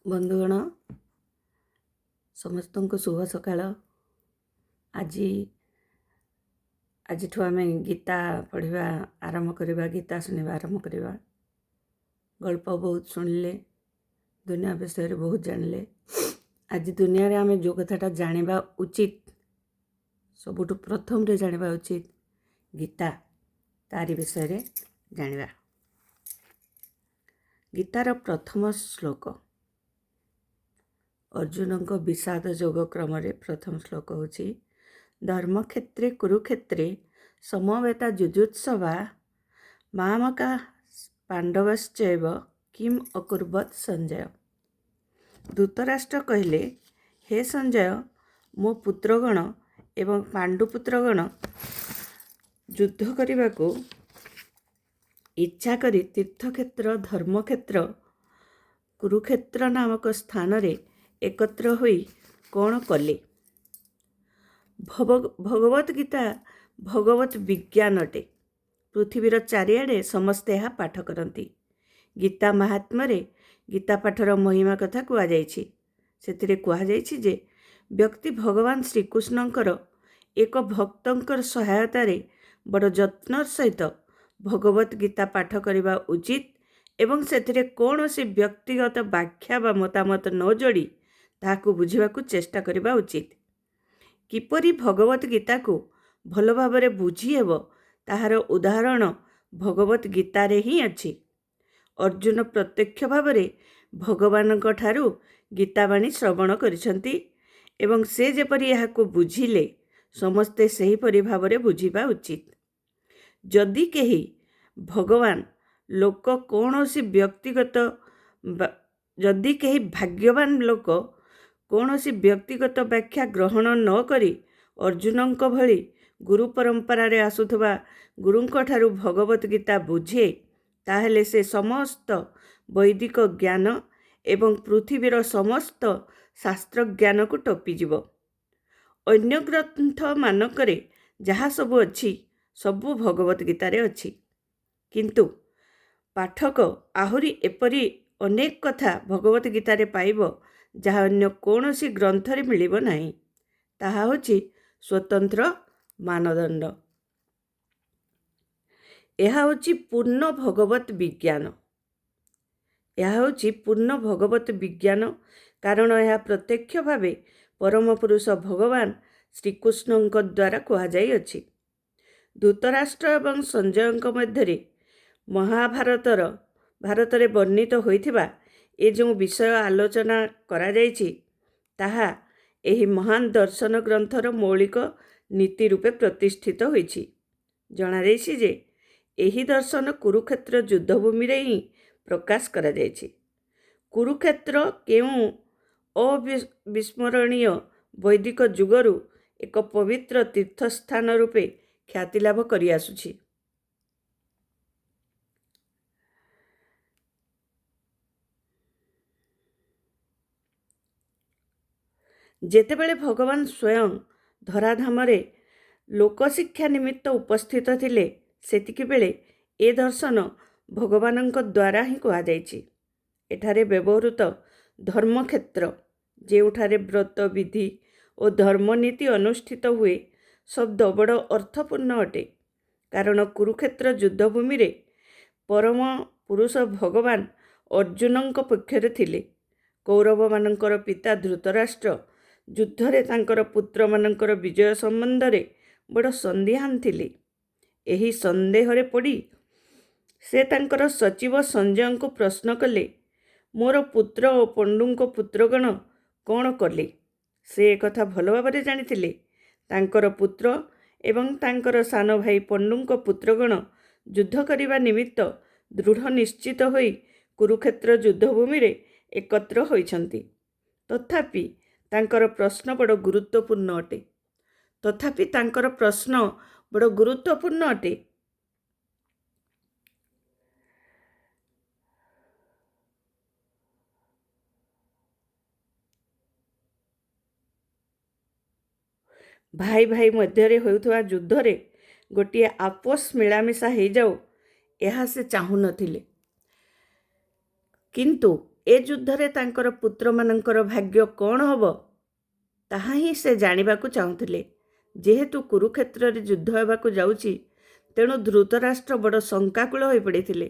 ବନ୍ଧୁଗଣ ସମସ୍ତଙ୍କୁ ଶୁଭ ସକାଳ। ଆଜିଠୁ ଆମେ ଗୀତା ପଢ଼ିବା ଆରମ୍ଭ କରିବା, ଗୀତା ଶୁଣିବା ଆରମ୍ଭ କରିବା। ଗଳ୍ପ ବହୁତ ଶୁଣିଲେ, ଦୁନିଆ ବିଷୟରେ ବହୁତ ଜାଣିଲେ। ଆଜି ଦୁନିଆରେ ଆମେ ଯେଉଁ କଥାଟା ଜାଣିବା ଉଚିତ, ସବୁଠୁ ପ୍ରଥମରେ ଜାଣିବା ଉଚିତ ଗୀତା, ତାରି ବିଷୟରେ ଜାଣିବା। ଗୀତାର ପ୍ରଥମ ଶ୍ଲୋକ, ଅର୍ଜୁନଙ୍କ ବିଷାଦ ଯୋଗ କ୍ରମରେ ପ୍ରଥମ ଶ୍ଲୋକ ହେଉଛି ଧର୍ମକ୍ଷେତ୍ରେ କୁରୁକ୍ଷେତ୍ରେ ସମବେତା ଯୁଜୁତ୍ସବା ମାମକା ପାଣ୍ଡବଶ୍ଚୈବ କିମ୍ ଅକୁର୍ବତ୍ ସଞ୍ଜୟ। ଧୃତରାଷ୍ଟ୍ର କହିଲେ, ହେ ସଞ୍ଜୟ, ମୋ ପୁତ୍ରଗଣ ଏବଂ ପାଣ୍ଡୁପୁତ୍ରଗଣ ଯୁଦ୍ଧ କରିବାକୁ ଇଚ୍ଛା କରି ତୀର୍ଥକ୍ଷେତ୍ର ଧର୍ମକ୍ଷେତ୍ର କୁରୁକ୍ଷେତ୍ର ନାମକ ସ୍ଥାନରେ ଏକତ୍ର ହୋଇ କ'ଣ କଲେ? ଭଗବତ୍ ଗୀତା ଭଗବତ୍ ବିଜ୍ଞାନ ଅଟେ। ପୃଥିବୀର ଚାରିଆଡ଼େ ସମସ୍ତେ ଏହା ପାଠ କରନ୍ତି। ଗୀତା ମାହାତ୍ମ୍ୟରେ ଗୀତା ପାଠର ମହିମା କଥା କୁହାଯାଇଛି। ସେଥିରେ କୁହାଯାଇଛି ଯେ ବ୍ୟକ୍ତି ଭଗବାନ ଶ୍ରୀକୃଷ୍ଣଙ୍କର ଏକ ଭକ୍ତଙ୍କର ସହାୟତାରେ ବଡ଼ ଯତ୍ନର ସହିତ ଭଗବତ୍ ଗୀତା ପାଠ କରିବା ଉଚିତ ଏବଂ ସେଥିରେ କୌଣସି ବ୍ୟକ୍ତିଗତ ବ୍ୟାଖ୍ୟା ବା ମତାମତ ନ ଯୋଡ଼ି ତାହାକୁ ବୁଝିବାକୁ ଚେଷ୍ଟା କରିବା ଉଚିତ। କିପରି ଭଗବତ୍ ଗୀତାକୁ ଭଲ ଭାବରେ ବୁଝି ହେବ, ତାହାର ଉଦାହରଣ ଭଗବତ୍ ଗୀତାରେ ହିଁ ଅଛି। ଅର୍ଜୁନ ପ୍ରତ୍ୟକ୍ଷ ଭାବରେ ଭଗବାନଙ୍କ ଠାରୁ ଗୀତାବାଣୀ ଶ୍ରବଣ କରିଛନ୍ତି ଏବଂ ସେ ଯେପରି ଏହାକୁ ବୁଝିଲେ, ସମସ୍ତେ ସେହିପରି ଭାବରେ ବୁଝିବା ଉଚିତ। ଯଦି କେହି ଭାଗ୍ୟବାନ ଲୋକ କୌଣସି ବ୍ୟକ୍ତିଗତ ବ୍ୟାଖ୍ୟା ଗ୍ରହଣ ନ କରି ଅର୍ଜୁନଙ୍କ ଭଳି ଗୁରୁ ପରମ୍ପରାରେ ଆସୁଥିବା ଗୁରୁଙ୍କ ଠାରୁ ଭଗବତ୍ ଗୀତା ବୁଝେ, ତାହେଲେ ସେ ସମସ୍ତ ବୈଦିକ ଜ୍ଞାନ ଏବଂ ପୃଥିବୀର ସମସ୍ତ ଶାସ୍ତ୍ର ଜ୍ଞାନକୁ ଟପିଯିବ। ଅନ୍ୟ ଗ୍ରନ୍ଥମାନଙ୍କରେ ଯାହା ସବୁ ଅଛି, ସବୁ ଭଗବତ୍ ଗୀତାରେ ଅଛି। କିନ୍ତୁ ପାଠକ ଆହୁରି ଏପରି ଅନେକ କଥା ଭଗବତ୍ ଗୀତାରେ ପାଇବ ଯାହା ଅନ୍ୟ କୌଣସି ଗ୍ରନ୍ଥରେ ମିଳିବ ନାହିଁ। ତାହା ହେଉଛି ସ୍ୱତନ୍ତ୍ର ମାନଦଣ୍ଡ। ଏହା ହେଉଛି ପୂର୍ଣ୍ଣ ଭଗବତ୍ ବିଜ୍ଞାନ। କାରଣ ଏହା ପ୍ରତ୍ୟକ୍ଷ ଭାବେ ପରମ ପୁରୁଷ ଭଗବାନ ଶ୍ରୀକୃଷ୍ଣଙ୍କ ଦ୍ୱାରା କୁହାଯାଇଅଛି। ଧୃତରାଷ୍ଟ୍ର ଏବଂ ସଞ୍ଜୟଙ୍କ ମଧ୍ୟରେ ଭାରତରେ ବର୍ଣ୍ଣିତ ହୋଇଥିବା ଏ ଯେଉଁ ବିଷୟ ଆଲୋଚନା କରାଯାଇଛି, ତାହା ଏହି ମହାନ ଦର୍ଶନ ଗ୍ରନ୍ଥର ମୌଳିକ ନୀତି ରୂପେ ପ୍ରତିଷ୍ଠିତ ହୋଇଛି। ଜଣାଯାଇଛି ଯେ ଏହି ଦର୍ଶନ କୁରୁକ୍ଷେତ୍ର ଯୁଦ୍ଧଭୂମିରେ ହିଁ ପ୍ରକାଶ କରାଯାଇଛି। କୁରୁକ୍ଷେତ୍ର କେଉଁ ଅବିସ୍ମରଣୀୟ ବୈଦିକ ଯୁଗରୁ ଏକ ପବିତ୍ର ତୀର୍ଥସ୍ଥାନ ରୂପେ ଖ୍ୟାତି ଲାଭ କରିଆସୁଛି। ଯେତେବେଳେ ଭଗବାନ ସ୍ୱୟଂ ଧରାଧାମରେ ଲୋକଶିକ୍ଷା ନିମିତ୍ତ ଉପସ୍ଥିତ ଥିଲେ, ସେତିକିବେଳେ ଏ ଦର୍ଶନ ଭଗବାନଙ୍କ ଦ୍ୱାରା ହିଁ କୁହାଯାଇଛି। ଏଠାରେ ବ୍ୟବହୃତ ଧର୍ମକ୍ଷେତ୍ର, ଯେଉଁଠାରେ ବ୍ରତ ବିଧି ଓ ଧର୍ମନୀତି ଅନୁଷ୍ଠିତ ହୁଏ, ଶବ୍ଦ ବଡ଼ ଅର୍ଥପୂର୍ଣ୍ଣ ଅଟେ। କାରଣ କୁରୁକ୍ଷେତ୍ର ଯୁଦ୍ଧଭୂମିରେ ପରମ ପୁରୁଷ ଭଗବାନ ଅର୍ଜୁନଙ୍କ ପକ୍ଷରେ ଥିଲେ। କୌରବମାନଙ୍କର ପିତା ଧୃତରାଷ୍ଟ୍ର ଯୁଦ୍ଧରେ ତାଙ୍କର ପୁତ୍ରମାନଙ୍କର ବିଜୟ ସମ୍ବନ୍ଧରେ ବଡ଼ ସନ୍ଦିହାନ ଥିଲେ। ଏହି ସନ୍ଦେହରେ ପଡ଼ି ସେ ତାଙ୍କର ସଚିବ ସଞ୍ଜୟଙ୍କୁ ପ୍ରଶ୍ନ କଲେ, ମୋର ପୁତ୍ର ଓ ପଣ୍ଡୁଙ୍କ ପୁତ୍ରଗଣ କ'ଣ କଲେ? ସେ ଏକଥା ଭଲ ଭାବରେ ଜାଣିଥିଲେ। ତାଙ୍କର ପୁତ୍ର ଏବଂ ତାଙ୍କର ସାନ ଭାଇ ପଣ୍ଡୁଙ୍କ ପୁତ୍ରଗଣ ଯୁଦ୍ଧ କରିବା ନିମିତ୍ତ ଦୃଢ଼ ନିଶ୍ଚିତ ହୋଇ କୁରୁକ୍ଷେତ୍ର ଯୁଦ୍ଧଭୂମିରେ ଏକତ୍ର ହୋଇଛନ୍ତି। ତଥାପି ତାଙ୍କର ପ୍ରଶ୍ନ ବଡ଼ ଗୁରୁତ୍ୱପୂର୍ଣ୍ଣ ଅଟେ। ଭାଇ ଭାଇ ମଧ୍ୟରେ ହେଉଥିବା ଯୁଦ୍ଧରେ ଗୋଟିଏ ଆପୋଷ ମିଳାମିଶା ହୋଇଯାଉ, ଏହା ସେ ଚାହୁଁନଥିଲେ। କିନ୍ତୁ ଏ ଯୁଦ୍ଧରେ ତାଙ୍କର ପୁତ୍ରମାନଙ୍କର ଭାଗ୍ୟ କ'ଣ ହେବ ତାହା ହିଁ ସେ ଜାଣିବାକୁ ଚାହୁଁଥିଲେ। ଯେହେତୁ କୁରୁକ୍ଷେତ୍ରରେ ଯୁଦ୍ଧ ହେବାକୁ ଯାଉଛି, ତେଣୁ ଧୃତରାଷ୍ଟ୍ର ବଡ଼ ଶଙ୍କାକୁଳ ହୋଇପଡ଼ିଥିଲେ।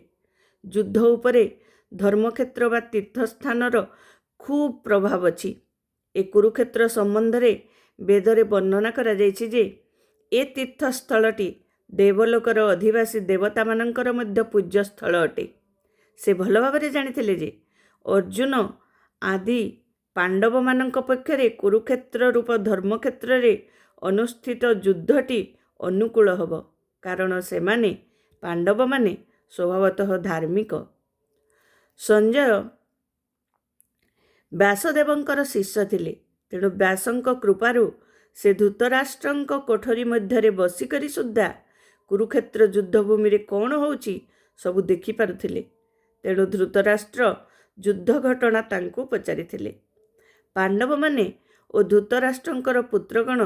ଯୁଦ୍ଧ ଉପରେ ଧର୍ମକ୍ଷେତ୍ର ବା ତୀର୍ଥସ୍ଥାନର ଖୁବ୍ ପ୍ରଭାବ ଅଛି। ଏ କୁରୁକ୍ଷେତ୍ର ସମ୍ବନ୍ଧରେ ବେଦରେ ବର୍ଣ୍ଣନା କରାଯାଇଛି ଯେ ଏ ତୀର୍ଥସ୍ଥଳଟି ଦେବଲୋକର ଅଧିବାସୀ ଦେବତାମାନଙ୍କର ମଧ୍ୟ ପୂଜ୍ୟସ୍ଥଳ ଅଟେ। ସେ ଭଲ ଭାବରେ ଜାଣିଥିଲେ ଯେ ଅର୍ଜୁନ ଆଦି ପାଣ୍ଡବମାନଙ୍କ ପକ୍ଷରେ କୁରୁକ୍ଷେତ୍ର ରୂପ ଧର୍ମକ୍ଷେତ୍ରରେ ଅନୁଷ୍ଠିତ ଯୁଦ୍ଧଟି ଅନୁକୂଳ ହେବ, କାରଣ ସେମାନେ ପାଣ୍ଡବମାନେ ସ୍ୱଭାବତଃ ଧାର୍ମିକ। ସଞ୍ଜୟ ବ୍ୟାସଦେବଙ୍କର ଶିଷ୍ୟ ଥିଲେ, ତେଣୁ ବ୍ୟାସଙ୍କ କୃପାରୁ ସେ ଧୃତରାଷ୍ଟ୍ରଙ୍କ କୋଠରୀ ମଧ୍ୟରେ ବସିକରି ସୁଦ୍ଧା କୁରୁକ୍ଷେତ୍ର ଯୁଦ୍ଧଭୂମିରେ କ'ଣ ହେଉଛି ସବୁ ଦେଖିପାରୁଥିଲେ। ତେଣୁ ଧୃତରାଷ୍ଟ୍ର ଯୁଦ୍ଧ ଘଟଣା ତାଙ୍କୁ ପଚାରିଥିଲେ। ପାଣ୍ଡବମାନେ ଓ ଧୃତରାଷ୍ଟ୍ରଙ୍କର ପୁତ୍ରଗଣ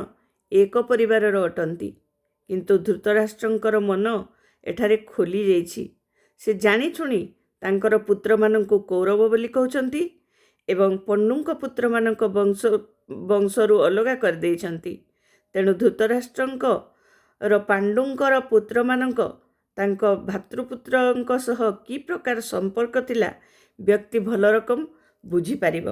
ଏକ ପରିବାରର ଅଟନ୍ତି, କିନ୍ତୁ ଧୃତରାଷ୍ଟ୍ରଙ୍କର ମନ ଏଠାରେ ଖୋଲି ଯାଇଛି। ସେ ଜାଣିଶୁଣି ତାଙ୍କର ପୁତ୍ରମାନଙ୍କୁ କୌରବ ବୋଲି କହୁଛନ୍ତି ଏବଂ ପଣ୍ଡୁଙ୍କ ପୁତ୍ରମାନଙ୍କ ବଂଶରୁ ଅଲଗା କରିଦେଇଛନ୍ତି। ତେଣୁ ଧୃତରାଷ୍ଟ୍ରଙ୍କର ପାଣ୍ଡୁଙ୍କର ପୁତ୍ରମାନଙ୍କ ତାଙ୍କ ଭାତୃପୁତ୍ରଙ୍କ ସହ କି ପ୍ରକାର ସମ୍ପର୍କ ଥିଲା ବ୍ୟକ୍ତି ଭଲ ରକମ ବୁଝିପାରିବ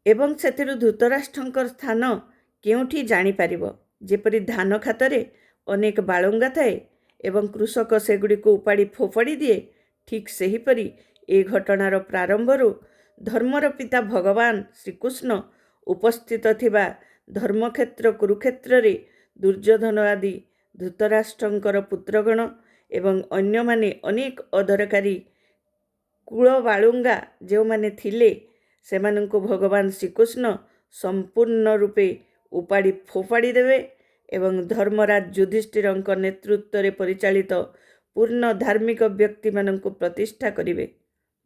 ଏବଂ ସେଥିରୁ ଧୃତରାଷ୍ଟ୍ରଙ୍କର ସ୍ଥାନ କେଉଁଠି ଜାଣିପାରିବ। ଯେପରି ଧାନ ଖାତରେ ଅନେକ ବାଳୁଙ୍ଗା ଥାଏ ଏବଂ କୃଷକ ସେଗୁଡ଼ିକୁ ଉପାଡ଼ି ଫୋପାଡ଼ି ଦିଏ, ଠିକ୍ ସେହିପରି ଏ ଘଟଣାର ପ୍ରାରମ୍ଭରୁ ଧର୍ମର ପିତା ଭଗବାନ ଶ୍ରୀକୃଷ୍ଣ ଉପସ୍ଥିତ ଥିବା ଧର୍ମକ୍ଷେତ୍ର କୁରୁକ୍ଷେତ୍ରରେ ଦୁର୍ଯ୍ୟୋଧନ ଆଦି ଧୃତରାଷ୍ଟ୍ରଙ୍କର ପୁତ୍ରଗଣ ଏବଂ ଅନ୍ୟମାନେ ଅନେକ ଅଦରକାରୀ କୁଳବାଳୁଙ୍ଗା ଯେଉଁମାନେ ଥିଲେ, ସେମାନଙ୍କୁ ଭଗବାନ ଶ୍ରୀକୃଷ୍ଣ ସମ୍ପୂର୍ଣ୍ଣ ରୂପେ ଉପାଡ଼ି ଫୋପାଡ଼ି ଦେବେ ଏବଂ ଧର୍ମରାଜ ଯୁଧିଷ୍ଠିରଙ୍କ ନେତୃତ୍ୱରେ ପରିଚାଳିତ ପୂର୍ଣ୍ଣ ଧାର୍ମିକ ବ୍ୟକ୍ତିମାନଙ୍କୁ ପ୍ରତିଷ୍ଠା କରିବେ।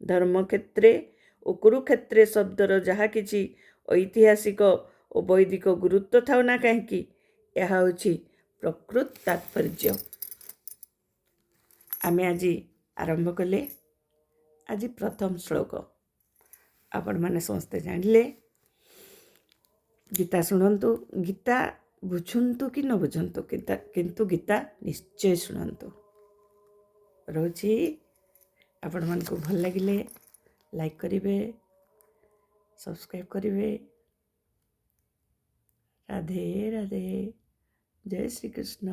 ଧର୍ମକ୍ଷେତ୍ରେ ଓ କୁରୁକ୍ଷେତ୍ରେ ଶବ୍ଦର ଯାହା କିଛି ଐତିହାସିକ ଓ ବୈଦିକ ଗୁରୁତ୍ୱ ଥାଉ ନା କାହିଁକି, ଏହା ହେଉଛି ପ୍ରକୃତ ତାତ୍ପର୍ଯ୍ୟ। ଆମେ ଆଜି ଆରମ୍ଭ କଲେ ଆଜି ପ୍ରଥମ ଶ୍ଲୋକ। ଆପଣମାନେ ସମସ୍ତେ ଜାଣିଲେ। ଗୀତା ଶୁଣନ୍ତୁ, ଗୀତା ବୁଝନ୍ତୁ କି ନ ବୁଝନ୍ତୁ, କିନ୍ତୁ ଗୀତା ନିଶ୍ଚୟ ଶୁଣନ୍ତୁ। ରହୁଛି। ଆପଣମାନଙ୍କୁ ଭଲ ଲାଗିଲେ ଲାଇକ୍ କରିବେ, ସବସ୍କ୍ରାଇବ୍ କରିବେ। ରାଧେ ରାଧେ। ଜୟ ଶ୍ରୀକୃଷ୍ଣ।